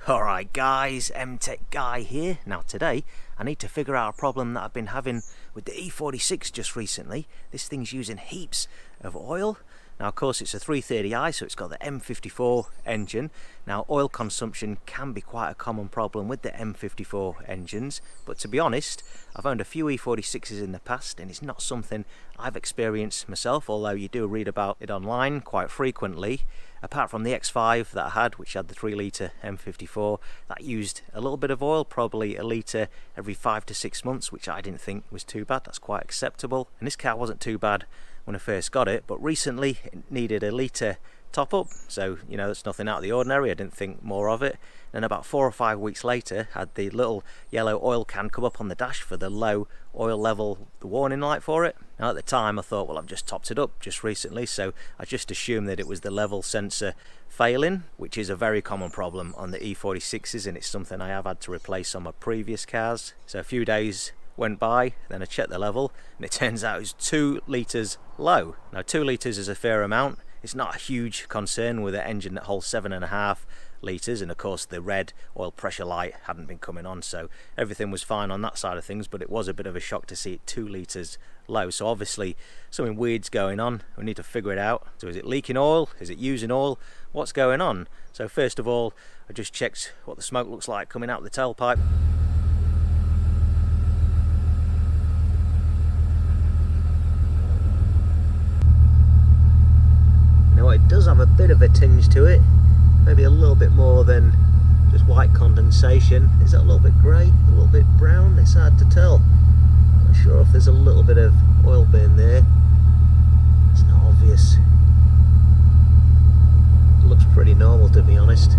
Alright guys, MTech Guy here. Now today I need to figure out a problem that I've been having with the E46 just recently. This thing's using heaps of oil. Now of course it's a 330i, so it's got the M54 engine. Now oil consumption can be quite a common problem with the M54 engines, but to be honest, I've owned a few E46s in the past and it's not something I've experienced myself, although you do read about it online quite frequently. Apart from the X5 that I had, which had the 3 litre M54, that used a little bit of oil, probably a litre every 5 to 6 months, which I didn't think was too bad. That's quite acceptable. And this car wasn't too bad when I first got it, but recently it needed a litre top up, so you know, that's nothing out of the ordinary. I didn't think more of it. And about 4 or 5 weeks later, had the little yellow oil can come up on the dash for the low oil level, the warning light for it. Now at the time I thought, well, I've just topped it up just recently, so I just assumed that it was the level sensor failing, which is a very common problem on the E46s, and it's something I have had to replace on my previous cars. So a few days went by, then I checked the level and it turns out it was 2 litres low. Now 2 litres is a fair amount. It's not a huge concern with an engine that holds 7.5 litres, and of course the red oil pressure light hadn't been coming on, so everything was fine on that side of things, but it was a bit of a shock to see it 2 litres low. So obviously something weird's going on. We need to figure it out. So is it leaking oil? Is it using oil? What's going on? So first of all, I just checked what the smoke looks like coming out the tailpipe. Now it does have a bit of a tinge to it, maybe a little bit more than just white condensation. Is that a little bit grey, a little bit brown? It's hard to tell. I'm not sure if there's a little bit of oil burn there. It's not obvious. It looks pretty normal, to be honest.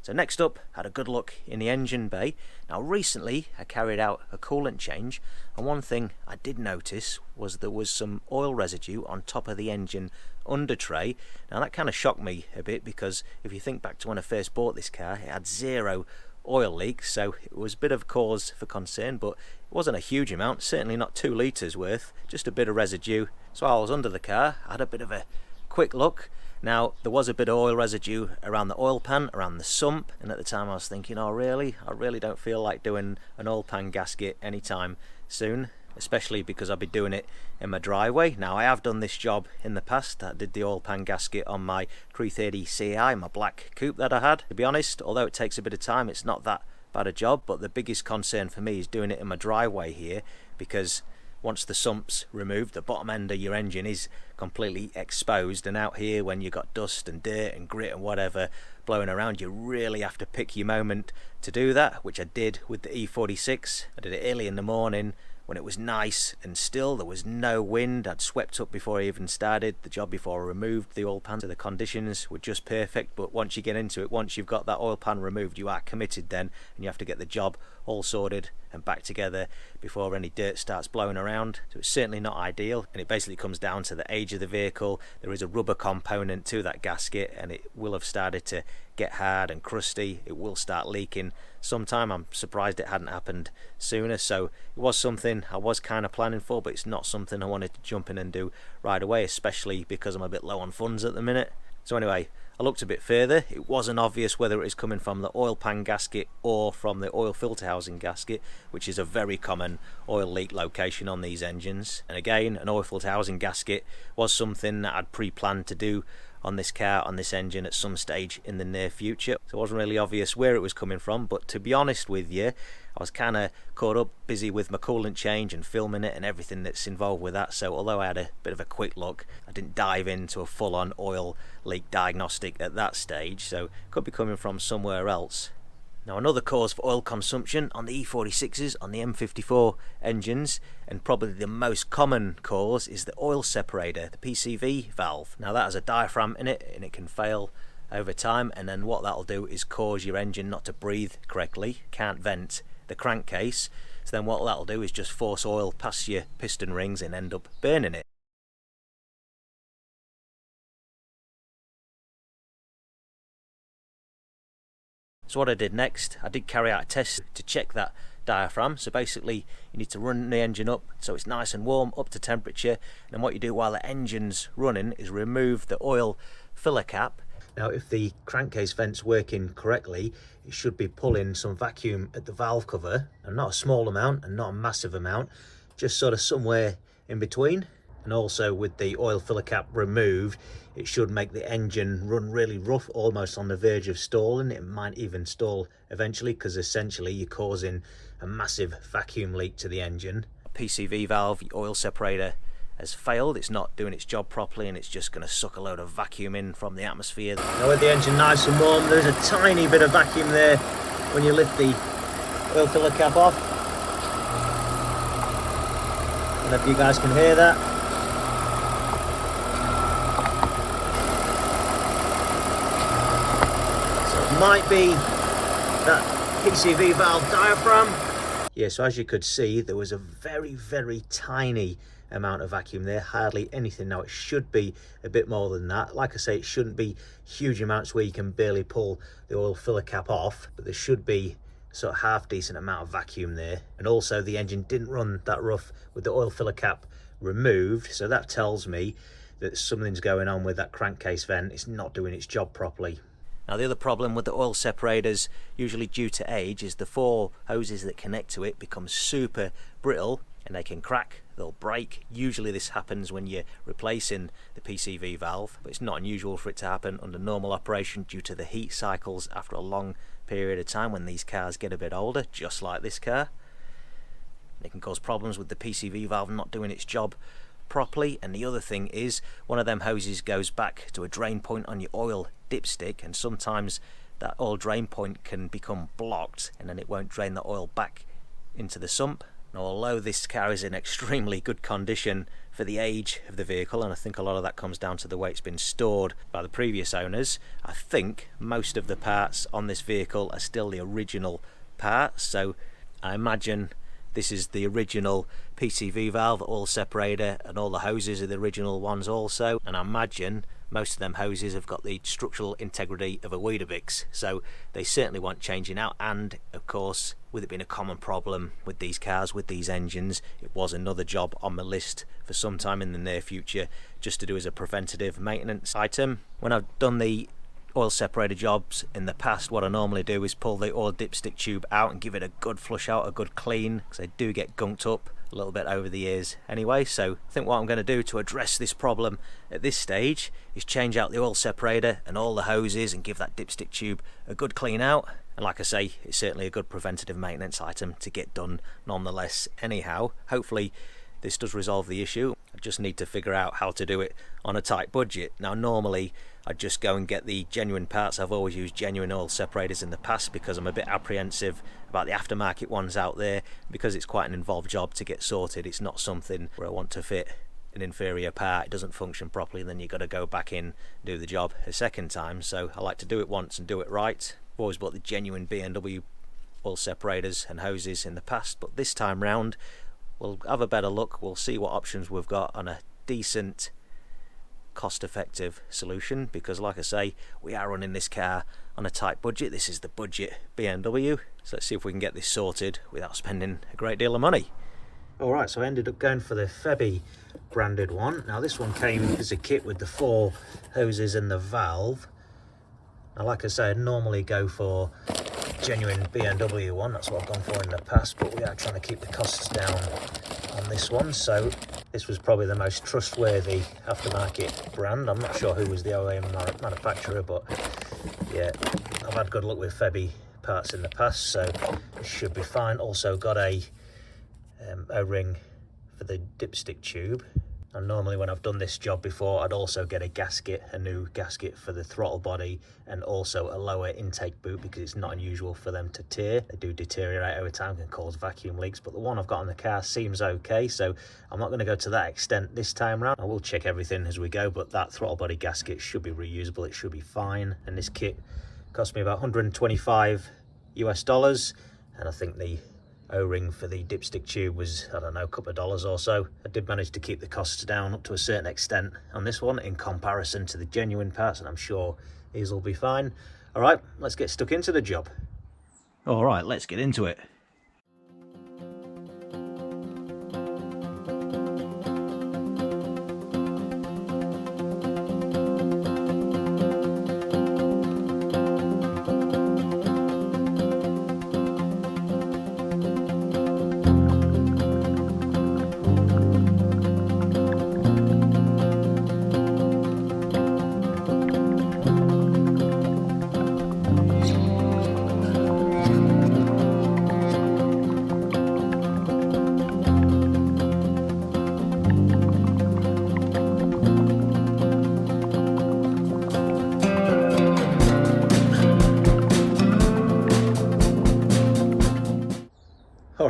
So next up, had a good look in the engine bay. Now recently I carried out a coolant change, and one thing I did notice was there was some oil residue on top of the engine under tray. Now that kind of shocked me a bit, because if you think back to when I first bought this car, it had 0 oil leaks, so it was a bit of a cause for concern, but it wasn't a huge amount, certainly not 2 litres worth, just a bit of residue. So I was under the car, I had a bit of a quick look. Now there was a bit of oil residue around the oil pan, around the sump, and at the time I was thinking, oh really? I really don't feel like doing an oil pan gasket anytime soon, especially because I'll be doing it in my driveway. Now I have done this job in the past. I did the oil pan gasket on my 330 Ci, my black coupe that I had. To be honest, although it takes a bit of time, it's not that bad a job, but the biggest concern for me is doing it in my driveway here, because once the sump's removed, the bottom end of your engine is completely exposed, and out here when you've got dust and dirt and grit and whatever blowing around, you really have to pick your moment to do that, which I did with the E46. I did it early in the morning when it was nice and still, there was no wind. I'd swept up before I even started the job, before I removed the oil pan, so the conditions were just perfect. But once you get into it, once you've got that oil pan removed, you are committed then, and you have to get the job all sorted and back together before any dirt starts blowing around. So it's certainly not ideal, and it basically comes down to the age of the vehicle. There is a rubber component to that gasket, and it will have started to get hard and crusty. It will start leaking sometime. I'm surprised it hadn't happened sooner. So it was something I was kind of planning for, but it's not something I wanted to jump in and do right away, especially because I'm a bit low on funds at the minute. So anyway, I looked a bit further. It wasn't obvious whether it was coming from the oil pan gasket or from the oil filter housing gasket, which is a very common oil leak location on these engines. And again, an oil filter housing gasket was something that I'd pre-planned to do on this car, on this engine, at some stage in the near future. So it wasn't really obvious where it was coming from, but to be honest with you, I was kind of caught up busy with my coolant change and filming it and everything that's involved with that. So although I had a bit of a quick look, I didn't dive into a full-on oil leak diagnostic at that stage, so it could be coming from somewhere else. Now another cause for oil consumption on the E46s, on the M54 engines, and probably the most common cause, is the oil separator, the PCV valve. Now that has a diaphragm in it, and it can fail over time, and then what that'll do is cause your engine not to breathe correctly, can't vent the crankcase. So then what that'll do is just force oil past your piston rings and end up burning it. So what I did next, I did carry out a test to check that diaphragm. So basically you need to run the engine up so it's nice and warm, up to temperature, and then what you do while the engine's running is remove the oil filler cap Now if the crankcase vent's working correctly, it should be pulling some vacuum at the valve cover, and not a small amount and not a massive amount, just sort of somewhere in between. And also with the oil filler cap removed, it should make the engine run really rough, almost on the verge of stalling. It might even stall eventually, because essentially you're causing a massive vacuum leak to the engine. PCV valve, the oil separator, has failed. It's not doing its job properly, and it's just going to suck a load of vacuum in from the atmosphere. Now with the engine nice and warm, there's a tiny bit of vacuum there when you lift the oil filler cap off. I don't know if you guys can hear that. So it might be that PCV valve diaphragm. Yeah, so as you could see, there was a very, very tiny amount of vacuum there, hardly anything. Now it should be a bit more than that. Like I say, it shouldn't be huge amounts where you can barely pull the oil filler cap off, but there should be sort of half decent amount of vacuum there. And also the engine didn't run that rough with the oil filler cap removed, so that tells me that something's going on with that crankcase vent. It's not doing its job properly. Now the other problem with the oil separators, usually due to age, is the 4 hoses that connect to it become super brittle, and they can crack, they'll break. Usually this happens when you're replacing the PCV valve, but it's not unusual for it to happen under normal operation due to the heat cycles after a long period of time when these cars get a bit older, just like this car. It can cause problems with the PCV valve not doing its job properly. And the other thing is, one of them hoses goes back to a drain point on your oil dipstick, and sometimes that oil drain point can become blocked, and then it won't drain the oil back into the sump. Now, although this car is in extremely good condition for the age of the vehicle, and I think a lot of that comes down to the way it's been stored by the previous owners, I think most of the parts on this vehicle are still the original parts. So I imagine this is the original PCV valve, the oil separator, and all the hoses are the original ones also. And I imagine most of them hoses have got the structural integrity of a Weetabix, so they certainly want changing out. And of course, with it being a common problem with these cars, with these engines, it was another job on my list for some time in the near future, just to do as a preventative maintenance item. When I've done the oil separator jobs in the past, what I normally do is pull the oil dipstick tube out and give it a good flush out, a good clean, because they do get gunked up a little bit over the years anyway. So I think what I'm going to do to address this problem at this stage is change out the oil separator and all the hoses and give that dipstick tube a good clean out. And like I say, it's certainly a good preventative maintenance item to get done nonetheless anyhow. Hopefully this does resolve the issue. I just need to figure out how to do it on a tight budget. Now normally I'd just go and get the genuine parts. I've always used genuine oil separators in the past because I'm a bit apprehensive about the aftermarket ones out there, because it's quite an involved job to get sorted. It's not something where I want to fit an inferior part, it doesn't function properly, and then you've got to go back in and do the job a second time. So I like to do it once and do it right. I've always bought the genuine BMW oil separators and hoses in the past, but this time round we'll have a better look. We'll see what options we've got on a decent cost-effective solution, because like I say, we are running this car on a tight budget. This is the budget BMW, so let's see if we can get this sorted without spending a great deal of money. Alright, so I ended up going for the Febby branded one. Now this one came as a kit with the 4 hoses and the valve. Now like I say, I'd normally go for genuine BMW one, that's what I've gone for in the past, but we are trying to keep the costs down on this one, so this was probably the most trustworthy aftermarket brand. I'm not sure who was the OEM manufacturer, but yeah, I've had good luck with Febby parts in the past, so it should be fine. Also got a O-ring for the dipstick tube, and normally when I've done this job before, I'd also get a gasket, a new gasket for the throttle body, and also a lower intake boot, because it's not unusual for them to tear. They do deteriorate over time, can cause vacuum leaks, but the one I've got in the car seems okay, so I'm not going to go to that extent this time round. I will check everything as we go, but that throttle body gasket should be reusable, it should be fine. And this kit cost me about 125 US dollars, and I think the O-ring for the dipstick tube was, I don't know, a couple of dollars or so. I did manage to keep the costs down up to a certain extent on this one in comparison to the genuine parts, and I'm sure these will be fine. Alright, let's get stuck into the job. Alright, let's get into it.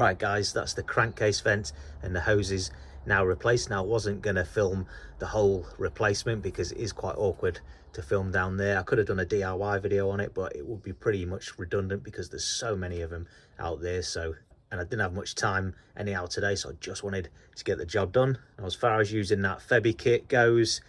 Alright guys, that's the crankcase vent and the hoses now replaced. Now I wasn't going to film the whole replacement because it is quite awkward to film down there. I could have done a DIY video on it, but it would be pretty much redundant because there's so many of them out there. And I didn't have much time anyhow today, so I just wanted to get the job done. Now, as far as using that Febby kit goes,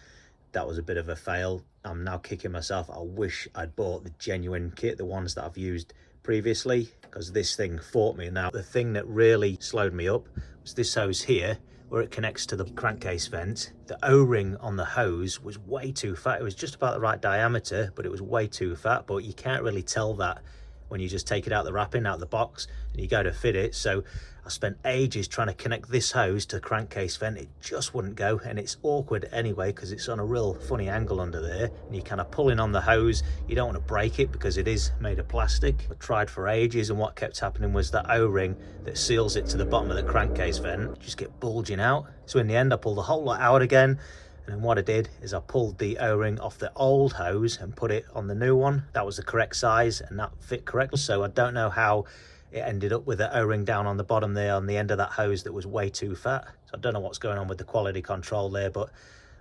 that was a bit of a fail. I'm now kicking myself. I wish I'd bought the genuine kit, the ones that I've used previously, because this thing fought me. Now, the thing that really slowed me up was this hose here, where it connects to the crankcase vent. The O-ring on the hose was way too fat. It was just about the right diameter, but it was way too fat. But you can't really tell that when you just take it out the wrapping, out the box, and you go to fit it. So I spent ages trying to connect this hose to the crankcase vent. It just wouldn't go, and it's awkward anyway because it's on a real funny angle under there, and you're kind of pulling on the hose. You don't want to break it because it is made of plastic. I tried for ages, and what kept happening was that O-ring that seals it to the bottom of the crankcase vent just kept bulging out. So in the end, I pulled the whole lot out again. And then what I did is I pulled the O-ring off the old hose and put it on the new one. That was the correct size and that fit correctly. So I don't know how it ended up with the O-ring down on the bottom there on the end of that hose that was way too fat. So I don't know what's going on with the quality control there, but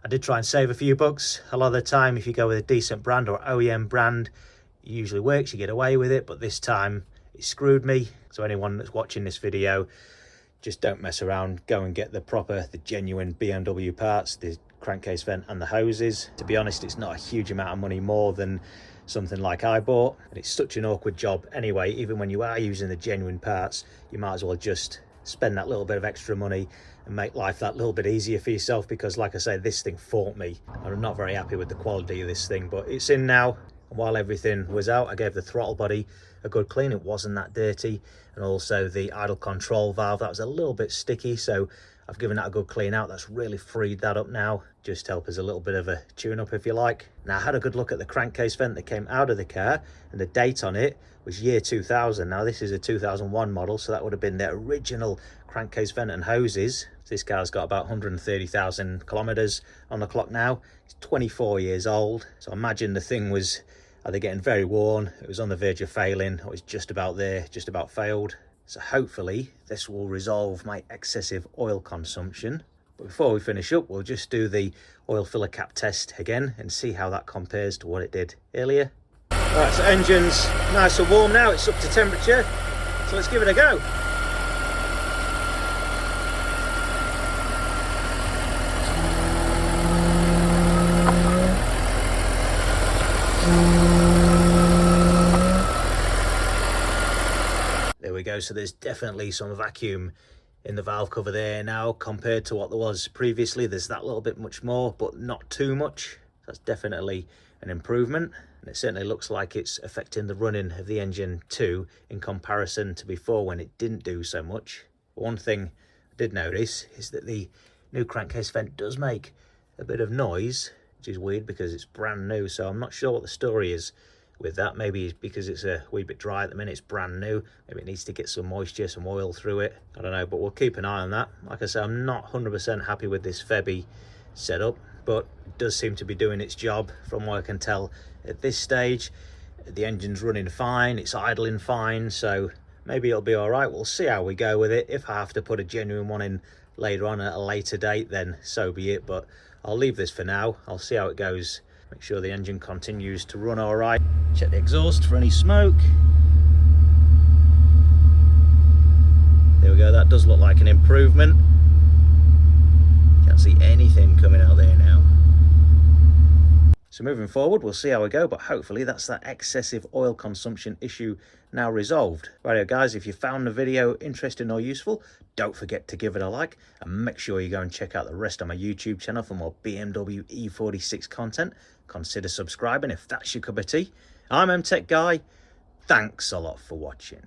I did try and save a few bucks. A lot of the time, if you go with a decent brand or OEM brand, it usually works, you get away with it, but this time it screwed me. So anyone that's watching this video, just don't mess around. Go and get the genuine BMW parts, the crankcase vent and the hoses. To be honest, it's not a huge amount of money more than something like I bought, and it's such an awkward job anyway. Even when you are using the genuine parts, you might as well just spend that little bit of extra money and make life that little bit easier for yourself, because like I say, this thing fought me. I'm not very happy with the quality of this thing, but it's in now. And while everything was out, I gave the throttle body a good clean. It wasn't that dirty, and also the idle control valve, that was a little bit sticky, so I've given that a good clean out. That's really freed that up now. Just help as a little bit of a tune up if you like. Now I had a good look at the crankcase vent that came out of the car, and the date on it was year 2000. Now this is a 2001 model, so that would have been the original crankcase vent and hoses. This car's got about 130,000 kilometers on the clock now. It's 24 years old, so imagine the thing was either getting very worn, it was on the verge of failing, or it was just about there, just about failed. So hopefully this will resolve my excessive oil consumption. But before we finish up, we'll just do the oil filler cap test again and see how that compares to what it did earlier. Right, so engine's nice and warm now, it's up to temperature, so let's give it a go. There we go, so there's definitely some vacuum in the valve cover there now compared to what there was previously. There's that little bit much more, but not too much. That's definitely an improvement, and it certainly looks like it's affecting the running of the engine too in comparison to before when it didn't do so much. One thing I did notice is that the new crankcase vent does make a bit of noise, which is weird because it's brand new, so I'm not sure what the story is with that. Maybe it's because it's a wee bit dry at the minute, it's brand new, maybe it needs to get some moisture, some oil through it, I don't know, but we'll keep an eye on that. Like I say, I'm not 100% happy with this Febby setup, but it does seem to be doing its job from what I can tell at this stage. The engine's running fine, it's idling fine, so maybe it'll be all right. We'll see how we go with it. If I have to put a genuine one in later on at a later date, then so be it, but I'll leave this for now. I'll see how it goes. Make sure the engine continues to run all right. Check the exhaust for any smoke. There we go, that does look like an improvement. Can't see anything coming out there now. So moving forward, we'll see how we go, but hopefully that's that excessive oil consumption issue now resolved. Right guys, if you found the video interesting or useful, don't forget to give it a like, and make sure you go and check out the rest of my YouTube channel for more BMW E46 content. Consider subscribing if that's your cup of tea. I'm MTech Guy. Thanks a lot for watching.